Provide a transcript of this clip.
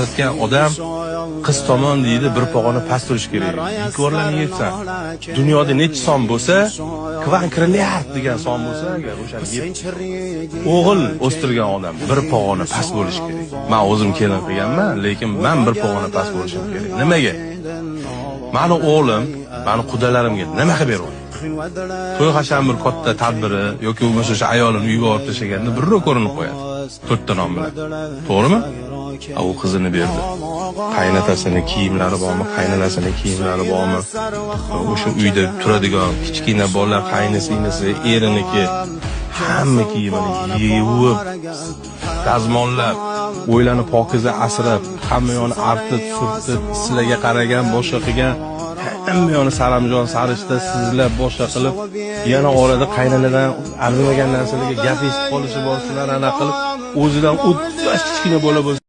Aytgan odam qiz tomon deydi bir pog'ona past turish kerak. Bekorlarni yetsan. Dunyoda necha son bo'lsa, kvankrilliard degan son bo'lsa, agar o'shani yeb o'g'il o'stirgan odam bir pog'ona past bo'lish kerak. Men o'zim kelin qilganman, lekin men bir pog'ona past bo'lishim kerak. Nimaga? Meni o'g'lim, meni qudalarimga nima qilib beradi? To'y hasham bir katta tadbiri yoki bo'lmasa o'sha ayolini uyga olib tashlaganda birro ko'rinib qo'yadi. 4 ta nom bilan. To'g'rimi? U qizini berdi. Qaynotasining kiyimlari bormi, qaynonasining kiyimlari bormi? O'sha uyda turadigan kichkina bolalar, qaynisi, eriniki hamma kiyimini yuvib, dazmollab, o'ylanib pokiza asrab, hamma yo'ni artib, surtib, sizlarga qaragan, boshqa qilgan, hamma yo'ni saramjon, sarishta sizlab boshqa qilib, yana orada qaynonadan arzimagan narsalarga gap eshitib qolishi bor, shular ana qilib, o'zidan 30 kichkina bola bo'lsa